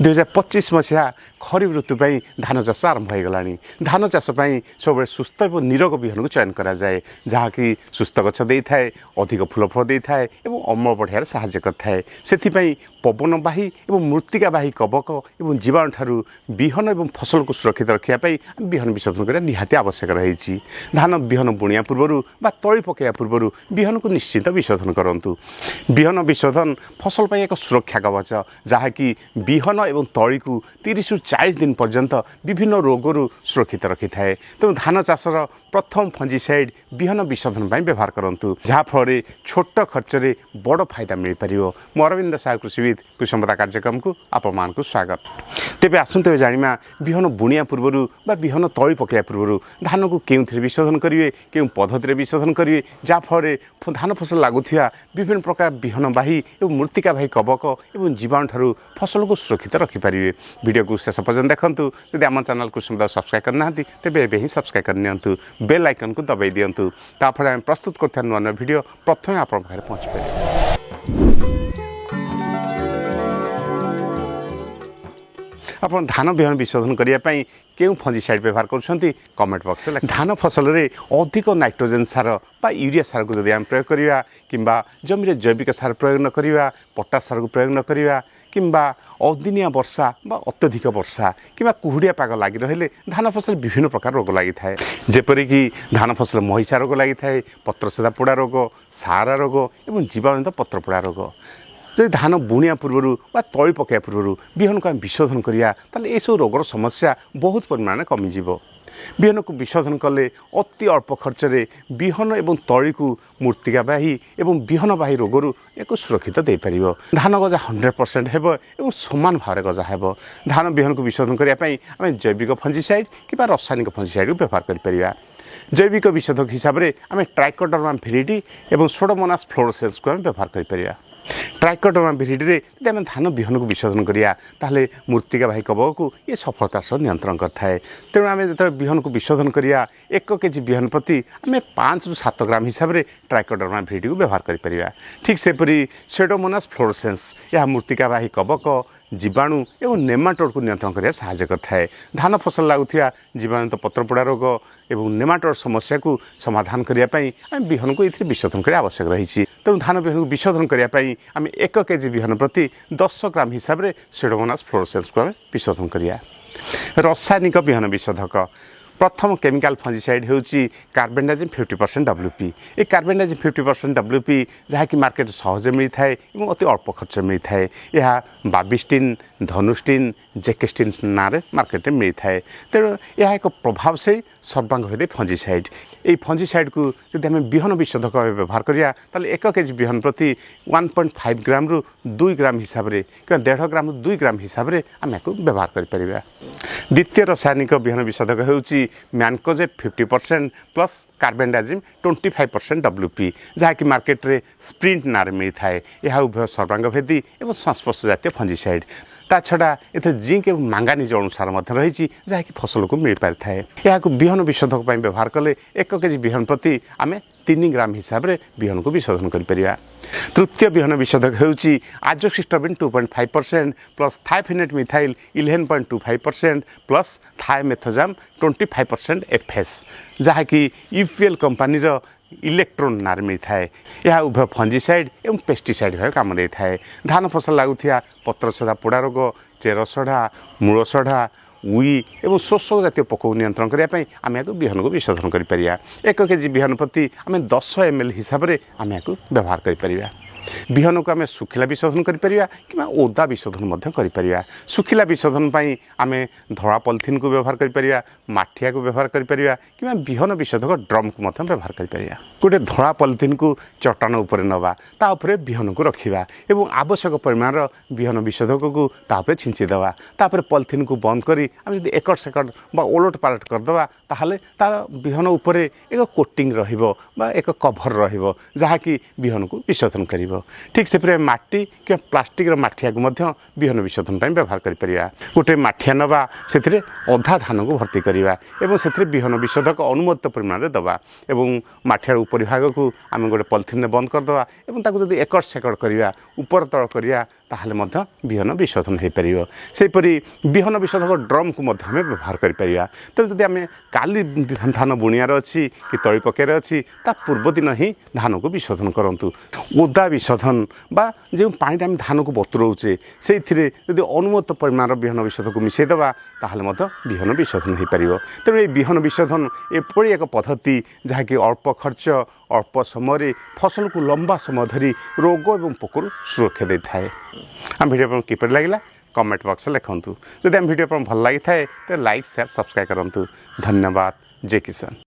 2025 मसीहा खरीफ ऋतु धान चाष आरंभ हो गला। धान चाष सब सुस्थ और निरोग बिहन को चयन करा जाए जहाँकि सुस्थ गछ दे थाए, अधिक फूल फल दे थाए और अमल बढ़िया साहाय्य करथाए। से पवनवाही और मृत्तिकावाही कवक और जीवाणु ठारू बिहन और फसल को सुरक्षित रखापी बिहन विशोधन करने निहाती आवश्यक रही। धान बिहन बुणिया पूर्व बा तली पकड़ा पूर्व बिहन को निश्चित विशोधन करूँ। बिहन विशोधन फसल पर एक सुरक्षा कवच जहाँकि बिहन और तली को 30 ରୁ 40 दिन पर्यंत विभिन्न रोगरू सुरक्षित रखि थाए। तेणु धान चाषर प्रथम फंजीसाइड बिहन विशोधन व्यवहार करूँ जहाँफल छोट खर्च में बड़ फायदा मिल पार। मो अरविंद साहु कृषिविद कृषि कार्यक्रम को आपण को स्वागत। तेज आसते जाना बिहन बुणिया पूर्व बा बिहन तली पकड़ा पूर्व धान को क्यों विशोधन करेंगे, क्यों पद्धति विशोधन करेंगे जहाँफल धान फसल लगुवा विभिन्न प्रकार बिहनवाही और मृत्तिकावाही कवक और जीवाणु ठारू फसल को सुरक्षित रखिपारे। वीडियो को शेष पर्यटन देखूँ। यदि आम चैनल को सब्सक्राइब करना तेज एवं सब्सक्राइब करनी बेल आइकन को दबाई दिंतु ताफल आम प्रस्तुत कर नुआ नुआ वीडियो प्रथम आप पहुँच पाए। आप धान बिहन विशोधन करने क्यों फंजीसाइड व्यवहार कर कमेंट बॉक्स में धान फसल में अधिक नाइट्रोजेन सार बा यूरिया सार को जब आम प्रयोग करवा कि जमी जैविक सार प्रयोग न करवा, पोटास सार को प्रयोग न करवा कि अदिनिया वर्षा बा अत्यधिक वर्षा कि कुहुड़िया पाग लगी रही धान फसल विभिन्न प्रकार रोग लगी थाए। जेपरिक धान फसल महिषा रोग लगी थाए, पत्रसेदा पोड़ा रोग, सारा रोग और जीवाणुजनित पत्रपोड़ा रोग। जब धान बुणिया पूर्व बा तली पकड़ा पूर्व बिहन को आम विशोधन करिया ताले एसब रोगर समस्या बहुत परिमाण कमिजिव। बिहन को विशोधन कले अति अल्प खर्च में बिहन और तली को मृत्तिकावाही और बिहनवाही रोगरू एक सुरक्षित दे पार। धान गजा 100% हेब और सामान भाव गजा हेब। धान बिहन को विशोधन करने आम जैविक फंजीसाइड कि रासायनिक फंजीसाइड को व्यवहार कर। जैविक विशोधक हिसाब से आम ट्राइकोडर्मा विरिडी और सोडोमोनास फ्लोरोसेंस को आम व्यवहार कर। ट्राइकोडर्मा विरिडी आम धान बिहन को विशोधन करिया ताले मृत्तिकावाही कवक को ये सफलतार सह नियंत्रण करए। तेणु आम जो बिहन को विशोधन करिया 1 केजी बिहन प्रति आम 5 ରୁ 7 ग्राम हिसाब से ट्राइकोडर्मा विरिडी को व्यवहार कर। ठीक सेपरी सोडोमोनास फ्लोरोसेंस यह मृत्तिकावाही कवक, जीवाणु और नेमाटोड को नियंत्रण करने साहाय्य करए। धान फसल लगुवा जीवाणुत पत्रपोड़ा रोग और नेमाटोड समस्या को समाधान करने आम बिहन को ये विशोधन करने आवश्यक रही। तेणु धान बिहन को विशोधन करने आम 1 केजी बिहन प्रति 10 ग्राम हिसाब से सोडोमोनास फ्लोरोसेंस को आम विशोधन करिया। रासायनिक बिहन विशोधक प्रथम केमिकल फंजीसाइड होची कार्बेंडाजिम 50% WP। ये कार्बेंडाजिम 50% WP जहाँकि मार्केट सहज मिलता है और अति अल्प खर्च मिलता है। यह बाबिस्टिन, धनुस्टिन, जेकेस्टिन ना मार्केट में मिलता है। तेणु यह एक प्रभावशाली सर्वांग फंजीसाइड। ये फंजीसाइड को जब आम बिहन विशोधक व्यवहार करिया ताले 1 केजी बिहन प्रति 1.5 ग्राम ରୁ 2 ग्राम हिसाब से कि 1.5 ग्राम ରୁ 2 ग्राम हिसाब से आम या व्यवहार कर। द्वितीय रासायनिक बिहन विशोधक होची मैनकोजेब 50% प्लस कार्बेंडाजिम 25% WP जहाँकि मार्केट रे स्प्रिंट ना मिलता है। यह उभय सर्वांगभेदी और संस्पर्श जातीय फंजीसाइड। ता छड़ा एथे जिंक और मांगानिज अनुसार रही जहाँकि फसल को मिल पारि थाए। यह बिहन विशोधक व्यवहार कले 1 केजी बिहन प्रति आम 3 ग्राम हिसाब से बिहन को विशोधन कर। तृतीय बिहन विशोधक होची आजोक्सिस्ट्रोबिन 2.5% प्लस थाइफिनेट मिथाइल 11.25% प्लस थाइमेथोजाम 25% FS जहाँकि यूपीएल कंपनी इलेक्ट्रोन नार मिलता है। यह उभय फंजीसाइड और पेस्टिसाइड भाव काम दे थाए। धान फसल लगुवा पत्रसढ़ा पोड़ा रोग, चेरसढ़ा, मूलसढ़ा, उई और शोषक जातीय पोक नियंत्रण करने आम या बिहन को विशोधन कर। 1 केजी बिहन प्रति आम 10 ml हिसाब से आम या व्यवहार कर। बिहन को आम सुखिला विशोधन कर कि ओदा विशोधन कर। सुखिला विशोधन आम धड़ा पॉलिथिन को व्यवहार कर, माठिया को व्यवहार कर कि बिहन विशोधक ड्रम को व्यवहार कर। गोटे धड़ा पॉलिथिन को चट्टान उपर नवा तापर बिहन को रखा और आवश्यक परिमाण बिहन विशोधक को तापर छिंचीदेवा तापर पॉलिथिन को बंद करी आम जब एकड़ सेकड़ बा ओलट पालट करदे ताहले तार बिहन उपर एक कोटिंग रहिबो बा एक कभर रहिबो जहाँकि बिहन को विशोधन करिबो। ठीक से माटी कि प्लास्टिक माठिया को ବିହନ ବିଶୋଧନ ପାଇଁ ବ୍ୟବହାର କରିପାରିବା। ଗୋଟେ ମାଠିଆ ନେବା, ସେଥିରେ ଅଧା ଧାନକୁ ଭର୍ତ୍ତି କରିବା ଏବଂ ସେଥିରେ ବିହନ ବିଶୋଧକ ଅନୁମୋଦିତ ପରିମାଣରେ ଦେବା ଏବଂ ମାଠିଆର ଉପରି ଭାଗକୁ ଆମେ ଗୋଟେ ପଲିଥିନରେ ବନ୍ଦ କରିଦେବା ଏବଂ ତାକୁ ଯଦି ଏକଡ଼ ସେକଡ଼ କରିବା, ଉପର ତଳ କରିବା, ତାହେଲେ ମଧ୍ୟ ବିହନ ବିଶୋଧନ ହୋଇପାରିବ। ସେହିପରି ବିହନ ବିଶୋଧକ ଡ୍ରମ୍କୁ ମଧ୍ୟ ଆମେ ବ୍ୟବହାର କରିପାରିବା। ତେଣୁ ଯଦି ଆମେ କାଲି ଧାନ ବୁଣିବାର ଅଛି କି ତଳି ପକାଇବାର ଅଛି, ତା ପୂର୍ବଦିନ ହିଁ ଧାନକୁ ବିଶୋଧନ କରନ୍ତୁ। ଓଦା ବିଶୋଧନ ବା ଯେଉଁ ପାଣିଟା ଆମେ ଧାନକୁ ବତୁରଉଛେ ସେଇଥିରେ ଯଦି ଅନୁମତ ପରିମାଣର ବିହନ ବିଶୋଧକକୁ ମିଶାଇଦେବା, ତାହେଲେ ମଧ୍ୟ ବିହନ ବିଶୋଧନ ହୋଇପାରିବ। ତେଣୁ ଏହି ବିହନ ବିଶୋଧନ ଏପରି ଏକ ପଦ୍ଧତି ଯାହାକି ଅଳ୍ପ ଖର୍ଚ୍ଚ, ଅଳ୍ପ ସମୟରେ ଫସଲକୁ ଲମ୍ବା ସମୟ ଧରି ରୋଗ ଏବଂ ପୋକରୁ ସୁରକ୍ଷା ଦେଇଥାଏ। ଆମ ଭିଡ଼ିଓ ଆପଣଙ୍କୁ କିପରି ଲାଗିଲା କମେଣ୍ଟ ବକ୍ସରେ ଲେଖନ୍ତୁ। ଯଦି ଆମ ଭିଡ଼ିଓ ଆପଣଙ୍କୁ ଭଲ ଲାଗିଥାଏ ତେବେ ଲାଇକ୍, ସେୟାର, ସବସ୍କ୍ରାଇବ୍ କରନ୍ତୁ। ଧନ୍ୟବାଦ। ଜୟ କିଷାନ।